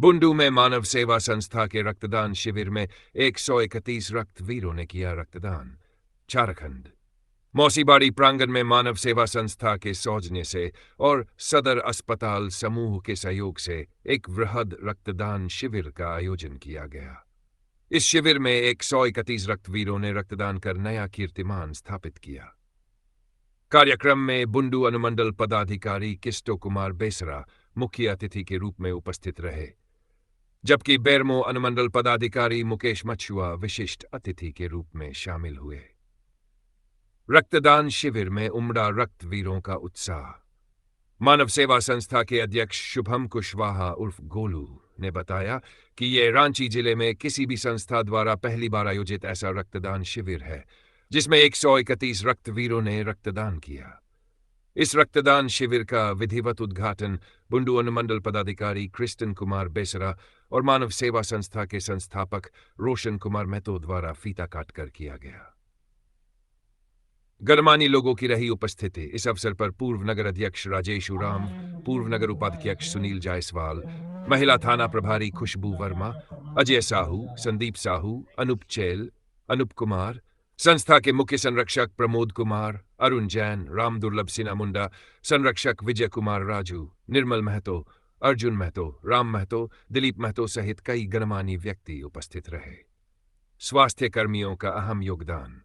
बुंडू में मानव सेवा संस्था के रक्तदान शिविर में 131 रक्तवीरों ने किया रक्तदान। झारखंड मौसीबाड़ी प्रांगण में मानव सेवा संस्था के सौजन्य से और सदर अस्पताल समूह के सहयोग से एक वृहद रक्तदान शिविर का आयोजन किया गया। इस शिविर में 131 रक्तवीरों ने रक्तदान कर नया कीर्तिमान स्थापित किया। कार्यक्रम में बुंडू अनुमंडल पदाधिकारी किस्टो कुमार बेसरा मुख्य अतिथि के रूप में उपस्थित रहे, जबकि बेरमो अनुमंडल पदाधिकारी मुकेश मछुआ विशिष्ट अतिथि के रूप में शामिल हुए। रक्तदान शिविर में उमड़ा रक्तवीरों का उत्साह। मानव सेवा संस्था के अध्यक्ष शुभम कुशवाहा उर्फ गोलू ने बताया कि ये रांची जिले में किसी भी संस्था द्वारा पहली बार आयोजित ऐसा रक्तदान शिविर है, जिसमें 131 रक्तवीरों ने रक्तदान किया। इस रक्तदान शिविर का विधिवत उद्घाटन बुंडू अनुमंडल पदाधिकारी क्रिस्टन कुमार बेसरा और मानव सेवा संस्था के संस्थापक रोशन कुमार महतो द्वारा फीता काटकर किया गया। गणमान्य लोगों की रही उपस्थिति। इस अवसर पर पूर्व नगर अध्यक्ष राजेश उराम, पूर्व नगर उपाध्यक्ष सुनील जायसवाल, महिला थाना प्रभारी खुशबू वर्मा, अजय साहू, संदीप साहू, अनूप चैल, अनूप कुमार, संस्था के मुख्य संरक्षक प्रमोद कुमार, अरुण जैन, राम दुर्लभ सिन्हा मुंडा, संरक्षक विजय कुमार राजू, निर्मल महतो, अर्जुन महतो, राम महतो, दिलीप महतो सहित कई गणमान्य व्यक्ति उपस्थित रहे। स्वास्थ्य कर्मियों का अहम योगदान।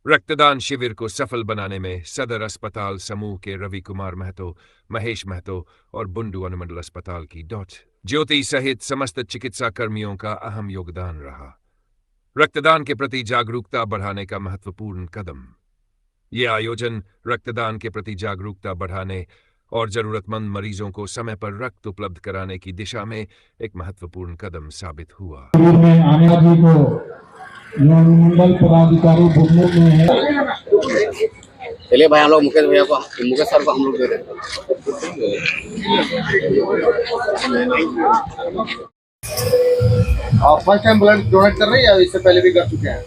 रक्तदान शिविर को सफल बनाने में सदर अस्पताल समूह के रवि कुमार महतो, महेश महतो और बुंडू अनुमंडल अस्पताल की ज्योति सहित समस्त चिकित्सा कर्मियों का अहम योगदान रहा। रक्तदान के प्रति जागरूकता बढ़ाने का महत्वपूर्ण कदम। ये आयोजन रक्तदान के प्रति जागरूकता बढ़ाने और जरूरतमंद मरीजों को समय पर रक्त उपलब्ध कराने की दिशा में एक महत्वपूर्ण कदम साबित हुआ। मंडल पदाधिकारी बुंडू में है। चलिए भाई, हम लोग मुकेश भैया को, मुकेश सर को हम लोग दे रहे हैं। आप फर्स्ट टाइम ब्लड डोनेट कर रहे हैं या इससे पहले भी कर चुके हैं?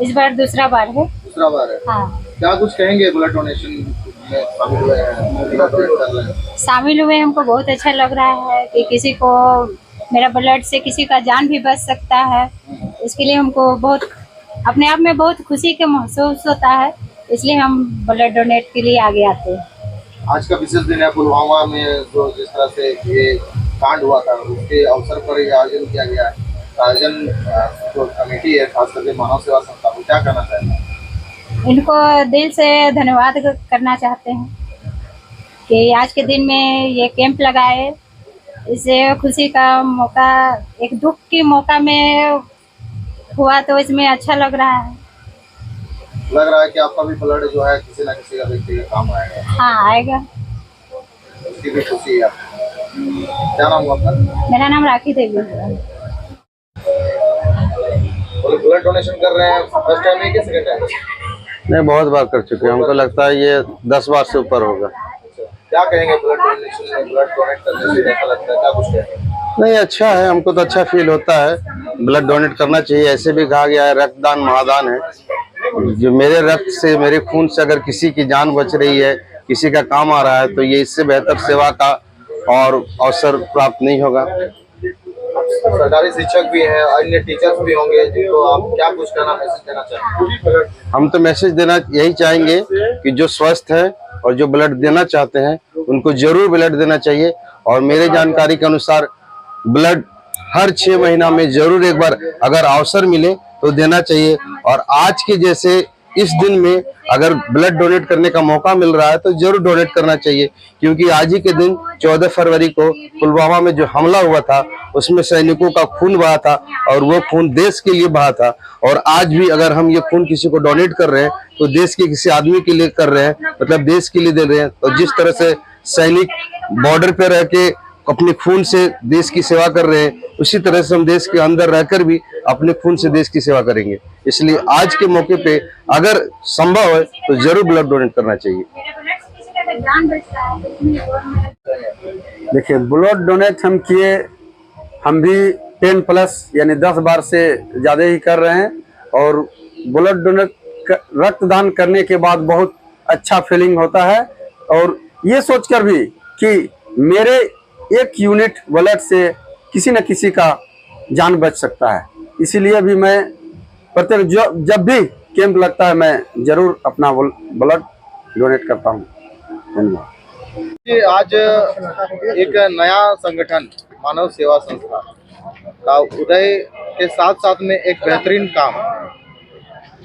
इस बार दूसरा बार है। दूसरा बार है। हाँ। क्या कुछ कहेंगे ब्लड डोनेशन में शामिल हुए हैं? शामिल हुए हमको बहुत अच्छा लग रहा है कि किसी को मेरा ब्लड से किसी का जान भी बच सकता है। इसके लिए हमको बहुत अपने आप में बहुत खुशी के महसूस होता है, इसलिए हम ब्लड डोनेट के लिए आगे आते हैं। आज का विशेष दिन है। पुलवामा में जो जिस तरह से ये कांड हुआ था, उसके अवसर पर ये आयोजन किया गया है। आयोजन जो कमेटी है, खास करके मानव सेवा संस्था, को क्या कहना चाहते हैं? इनको दिल से धन्यवाद करना चाहते हैं कि आज के दिन में ये कैंप लगाए। इससे खुशी का मौका, एक दुख के मौका में हुआ, तो इसमें अच्छा लग रहा है। लग रहा है कि आपका भी ब्लड जो है किसी न किसी का व्यक्ति का काम आएगा। हाँ, आएगा। उसकी भी खुशी है आपको। क्या नाम हुआ आपका? मेरा नाम राखी देवी है। ब्लड डोनेशन कर रहे हैं, फर्स्ट टाइम है कि सेकंड टाइम? नहीं, बहुत बार कर चुके हैं। हमको लगता है ये 10 बार से ऊपर होगा। क्या कहेंगे ब्लड डोनेशन में, ब्लड डोनेट करने से ऐसा लगता है, क्या कुछ कहेंगे? नहीं, अच्छा है, हमको तो अच्छा फील होता है। ब्लड डोनेट करना चाहिए। ऐसे भी कहा गया है रक्तदान महादान है। जो मेरे रक्त से, मेरे खून से अगर किसी की जान बच रही है, किसी का काम आ रहा है, तो ये इससे बेहतर सेवा का और अवसर प्राप्त नहीं होगा। सरकारी शिक्षक भी हैं, अन्य टीचर्स भी होंगे, जिनको आप क्या कुछ मैसेज देना चाहेंगे? हम तो मैसेज देना यही चाहेंगे कि जो स्वस्थ है और जो ब्लड देना चाहते हैं, उनको जरूर ब्लड देना चाहिए। और मेरे जानकारी के अनुसार ब्लड हर 6 महीना में जरूर एक बार अगर अवसर मिले तो देना चाहिए। और आज के जैसे इस दिन में अगर ब्लड डोनेट करने का मौका मिल रहा है तो जरूर डोनेट करना चाहिए, क्योंकि आज ही के दिन 14 फरवरी को पुलवामा में जो हमला हुआ था, उसमें सैनिकों का खून बहा था और वो खून देश के लिए बहा था। और आज भी अगर हम ये खून किसी को डोनेट कर रहे हैं तो देश के किसी आदमी के लिए कर रहे हैं, मतलब देश के लिए दे रहे हैं। तो जिस तरह से सैनिक बॉर्डर पे रह के अपने खून से देश की सेवा कर रहे हैं, उसी तरह से हम देश के अंदर रहकर भी अपने खून से देश की सेवा करेंगे। इसलिए आज के मौके पे अगर संभव है तो जरूर ब्लड डोनेट करना चाहिए। देखिए, ब्लड डोनेट हम किए, हम भी 10+ यानी 10 बार से ज़्यादा ही कर रहे हैं। और ब्लड डोनेट रक्तदान करने के बाद बहुत अच्छा फीलिंग होता है। और ये सोचकर भी कि मेरे 1 यूनिट ब्लड से किसी न किसी का जान बच सकता है। इसीलिए भी मैं प्रत्येक जब भी कैंप लगता है मैं जरूर अपना ब्लड डोनेट करता हूँ। धन्यवाद। ये आज एक नया संगठन मानव सेवा संस्था का उदय के साथ साथ में एक बेहतरीन काम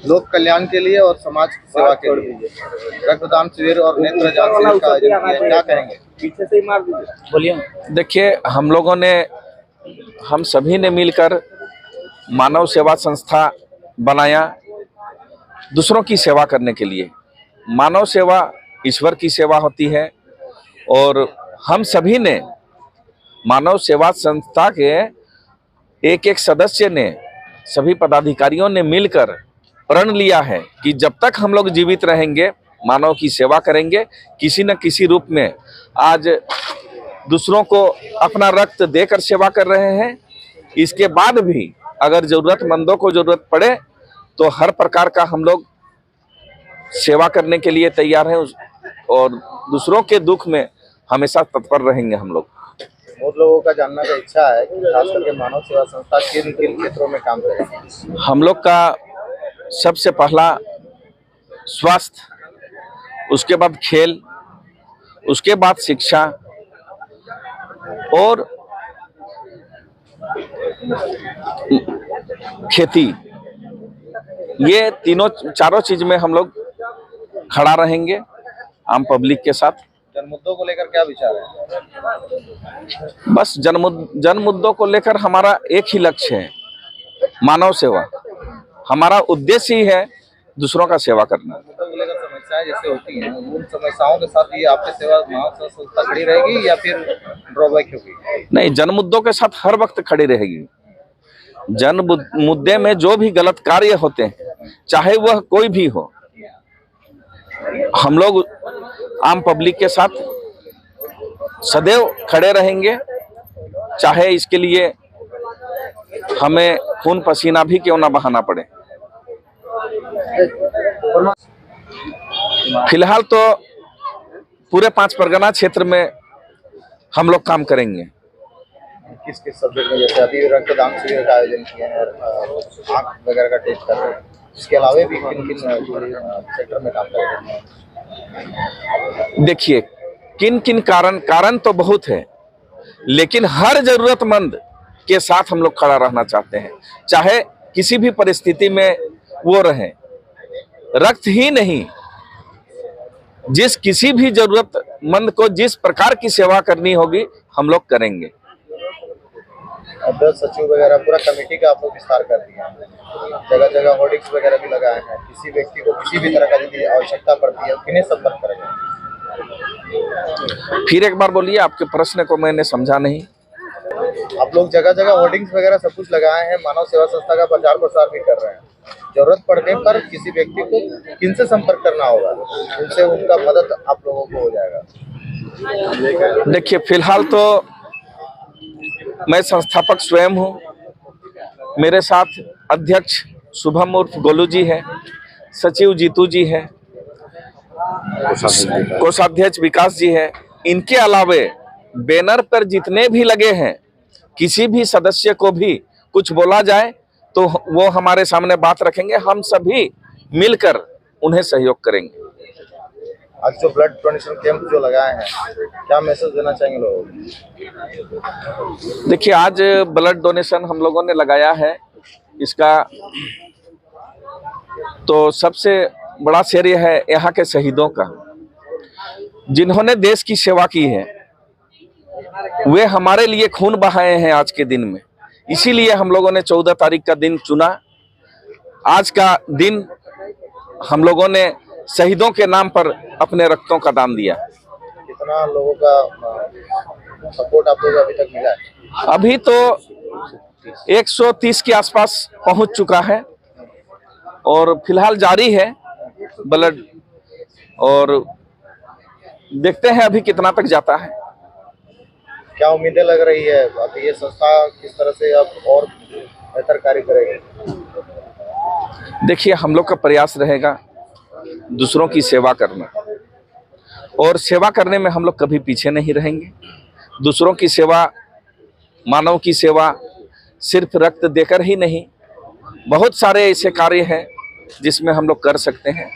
लोक कल्याण के लिए और समाज सेवा के लिए रक्तदान शिविर और नेत्र जांच शिविर का आयोजन किया। क्या कहेंगे? पीछे से ही मार दीजिए, बोलिए। देखिए, हम सभी ने मिलकर मानव सेवा संस्था बनाया दूसरों की सेवा करने के लिए। मानव सेवा ईश्वर की सेवा होती है और हम सभी ने मानव सेवा संस्था के एक एक सदस्य ने, सभी पदाधिकारियों ने मिलकर प्रण लिया है कि जब तक हम लोग जीवित रहेंगे मानव की सेवा करेंगे, किसी न किसी रूप में। आज दूसरों को अपना रक्त देकर सेवा कर रहे हैं, इसके बाद भी अगर ज़रूरतमंदों को ज़रूरत पड़े तो हर प्रकार का हम लोग सेवा करने के लिए तैयार हैं और दूसरों के दुख में हमेशा तत्पर रहेंगे हम लोग। बहुत लोगों का जानना का इच्छा है कि खास करके मानव सेवा संस्था किन किन क्षेत्रों में काम करेगी। हम लोग का सबसे पहला स्वास्थ्य, उसके बाद खेल, उसके बाद शिक्षा और खेती, ये चारों चीज में हम लोग खड़ा रहेंगे आम पब्लिक के साथ। जन मुद्दों को लेकर क्या विचार है? बस जन मुद्दों को लेकर हमारा एक ही लक्ष्य है, मानव सेवा। हमारा उद्देश्य ही है दूसरों का सेवा करना। मुद्दों को लेकर समस्याएं जैसे होती हैं, उन समस्याओं के साथ ये आपकी सेवा मानव सेवा संस्था खड़ी रहेगी या फिर ड्रॉबैक होगी? नहीं, जन मुद्दों के साथ हर वक्त खड़ी रहेगी। जन मुद्दे में जो भी गलत कार्य होते हैं, चाहे वह कोई भी हो, हम लोग आम पब्लिक के साथ सदैव खड़े रहेंगे, चाहे इसके लिए हमें खून पसीना भी क्यों ना बहाना पड़े। फिलहाल तो पूरे 5 परगना क्षेत्र में हम लोग काम करेंगे। किस किस सब्जेक्ट में? जैसे अभी रक्तदान शिविर का आयोजन किया है और आँख वगैरह का टेस्ट कर रहे हैं, इसके अलावा भी किन किन सेक्टर में काम कर रहे हैं? देखिए, किन किन कारण तो बहुत है, लेकिन हर जरूरतमंद के साथ हम लोग खड़ा रहना चाहते हैं, चाहे किसी भी परिस्थिति में वो रहे। रक्त ही नहीं, जिस किसी भी जरूरतमंद को जिस प्रकार की सेवा करनी होगी हम लोग करेंगे। अध्यक्ष सचिव वगैरह पूरा कमेटी का आप लोग विस्तार कर दिया है, जगह जगह होर्डिंग्स वगैरह भी लगाए हैं। किसी व्यक्ति को किसी भी तरह का यदि आवश्यकता पड़ती है किन्हें संपर्क करेंगे? फिर एक बार बोलिए, आपके प्रश्न को मैंने समझा नहीं। आप लोग जगह जगह होर्डिंग्स वगैरह सब कुछ लगाए हैं, मानव सेवा संस्था का प्रचार प्रसार भी कर रहे हैं। जरूरत पड़ने पर किसी व्यक्ति को किनसे संपर्क करना होगा, उनसे उनका मदद आप लोगों को हो जाएगा? देखिए, फिलहाल तो मैं संस्थापक स्वयं हूँ, मेरे साथ अध्यक्ष शुभम उर्फ गोलू जी है, सचिव जीतू जी है, कोषाध्यक्ष विकास जी है। इनके अलावे बैनर पर जितने भी लगे हैं, किसी भी सदस्य को भी कुछ बोला जाए तो वो हमारे सामने बात रखेंगे, हम सभी मिलकर उन्हें सहयोग करेंगे। आज जो ब्लड डोनेशन कैंप जो लगाए हैं, क्या मैसेज देना चाहेंगे लोगों को? देखिए, आज ब्लड डोनेशन हम लोगों ने लगाया है, इसका तो सबसे बड़ा श्रेय है यहाँ के शहीदों का, जिन्होंने देश की सेवा की है। वे हमारे लिए खून बहाए हैं आज के दिन में, इसीलिए हम लोगों ने 14 तारीख का दिन चुना। आज का दिन हम लोगों ने शहीदों के नाम पर अपने रक्तों का दान दिया। कितना लोगों का सपोर्ट आप लोगों को अभी तक मिला है? अभी तो 130 के आसपास पहुंच चुका है और फिलहाल जारी है ब्लड, और देखते हैं अभी कितना तक जाता है। क्या उम्मीदें लग रही है अभी ये संस्था किस तरह से अब और बेहतर कार्य करेगी? देखिए, हम लोग का प्रयास रहेगा दूसरों की सेवा करना, और सेवा करने में हम लोग कभी पीछे नहीं रहेंगे। दूसरों की सेवा मानव की सेवा सिर्फ रक्त देकर ही नहीं, बहुत सारे ऐसे कार्य हैं जिसमें हम लोग कर सकते हैं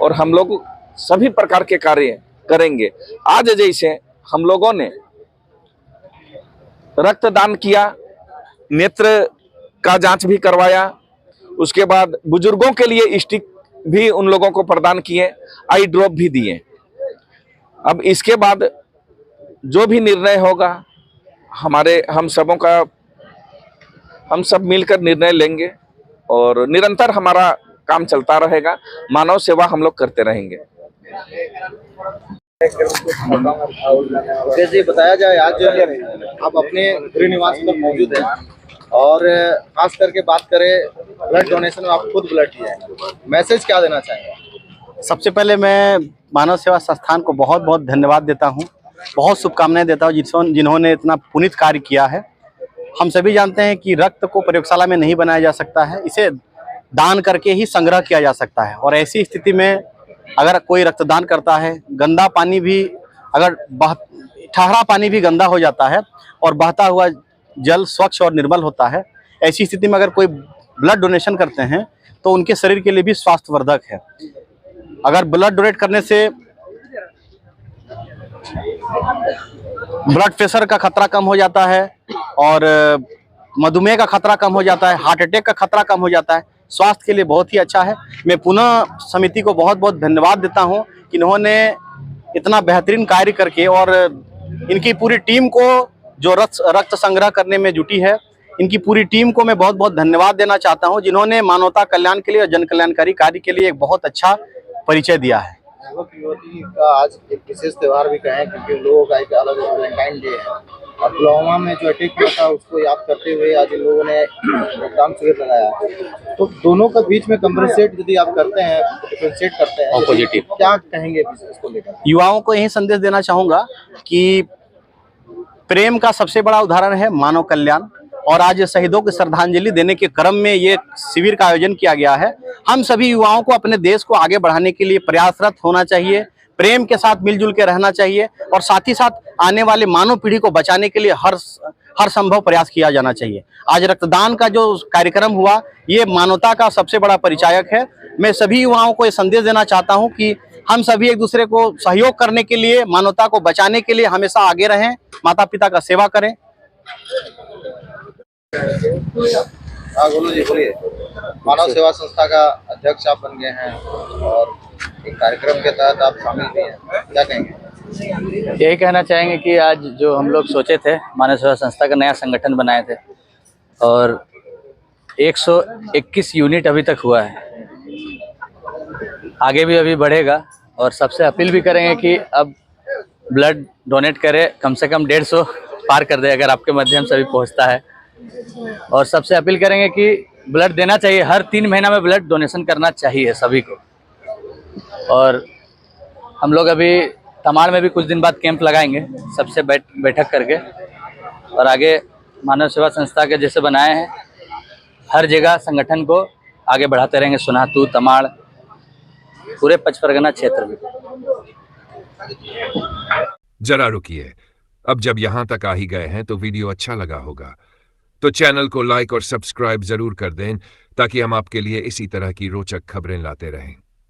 और हम लोग सभी प्रकार के कार्य करेंगे। आज जैसे हम लोगों ने रक्तदान किया, नेत्र का जांच भी करवाया, उसके बाद बुजुर्गों के लिए स्टिक भी उन लोगों को प्रदान किए, आई ड्रॉप भी दिए। अब इसके बाद जो भी निर्णय होगा हम सब मिलकर निर्णय लेंगे और निरंतर हमारा काम चलता रहेगा। मानव सेवा हम लोग करते रहेंगे। जैसे बताया जाए, आज आप अपने गृह निवास पर मौजूद हैं और खास करके बात करें ब्लड डोनेशन में आप खुद ब्लड दिए हैं, मैसेज क्या देना चाहेंगे? सबसे पहले मैं मानव सेवा संस्थान को बहुत बहुत धन्यवाद देता हूं, बहुत शुभकामनाएं देता हूं जिन्होंने इतना पुनीत कार्य किया है। हम सभी जानते हैं कि रक्त को प्रयोगशाला में नहीं बनाया जा सकता है, इसे दान करके ही संग्रह किया जा सकता है। और ऐसी स्थिति में अगर कोई रक्तदान करता है, गंदा पानी भी अगर ठहरा पानी भी गंदा हो जाता है और बहता हुआ जल स्वच्छ और निर्मल होता है। ऐसी स्थिति में अगर कोई ब्लड डोनेशन करते हैं तो उनके शरीर के लिए भी स्वास्थ्यवर्धक है। अगर ब्लड डोनेट करने से ब्लड प्रेशर का खतरा कम हो जाता है और मधुमेह का खतरा कम हो जाता है, हार्ट अटैक का खतरा कम हो जाता है, स्वास्थ्य के लिए बहुत ही अच्छा है। मैं पुनः समिति को बहुत बहुत धन्यवाद देता हूं कि इन्होंने इतना बेहतरीन कार्य करके और इनकी पूरी टीम को जो रक्त संग्रह करने में जुटी है, इनकी पूरी टीम को मैं बहुत बहुत धन्यवाद देना चाहता हूं जिन्होंने मानवता कल्याण के लिए और जन कल्याणकारी कार्य के लिए एक बहुत अच्छा परिचय दिया है। युवक युवती का आज एक विशेष त्यौहार भी कहें, क्योंकि लोगों का एक अलग वैलेंटाइन डे है और पुलवामा में जो अटैक हुआ था उसको याद करते हुए आज इन लोगों ने रक्तदान शिविर लगाया। तो दोनों के बीच में कंपनसेट यदि आप करते हैं, डिफरेंशिएट करते हैं, पॉजिटिव क्या कहेंगे इसको लेकर? युवाओं को यही संदेश देना चाहूंगा कि प्रेम का सबसे बड़ा उदाहरण है मानव कल्याण और आज शहीदों की श्रद्धांजलि देने के क्रम में ये शिविर का आयोजन किया गया है। हम सभी युवाओं को अपने देश को आगे बढ़ाने के लिए प्रयासरत होना चाहिए, प्रेम के साथ मिलजुल के रहना चाहिए और साथ ही साथ आने वाले मानव पीढ़ी को बचाने के लिए हर संभव प्रयास किया जाना चाहिए। आज रक्तदान का जो कार्यक्रम हुआ ये मानवता का सबसे बड़ा परिचायक है। मैं सभी युवाओं को ये संदेश देना चाहता हूँ कि हम सभी एक दूसरे को सहयोग करने के लिए, मानवता को बचाने के लिए हमेशा आगे रहें, माता पिता का सेवा करें। हाँ गोलू जी बोलिए। मानव सेवा संस्था का अध्यक्ष आप बन गए हैं और एक कार्यक्रम के तहत आप शामिल भी हैं, क्या कहेंगे? यही कहना चाहेंगे कि आज जो हम लोग सोचे थे, मानव सेवा संस्था का नया संगठन बनाए थे और 121 यूनिट अभी तक हुआ है, आगे भी अभी बढ़ेगा। और सबसे अपील भी करेंगे कि अब ब्लड डोनेट करें, कम से कम 150 पार कर दे अगर आपके माध्यम से भी पहुंचता है। और सबसे अपील करेंगे कि ब्लड देना चाहिए, हर 3 महीना में ब्लड डोनेशन करना चाहिए सभी को। और हम लोग अभी तमाड़ में भी कुछ दिन बाद कैंप लगाएंगे सबसे बैठक करके और आगे मानव सेवा संस्था के जैसे बनाए हैं हर जगह संगठन को आगे बढ़ाते रहेंगे। सुनातू, तमाड़, पूरे 5 परगना क्षेत्र में। जरा रुकिए, अब जब यहाँ तक आ ही गए हैं तो वीडियो अच्छा लगा होगा तो चैनल को लाइक और सब्सक्राइब जरूर कर दें ताकि हम आपके लिए इसी तरह की रोचक खबरें लाते रहें।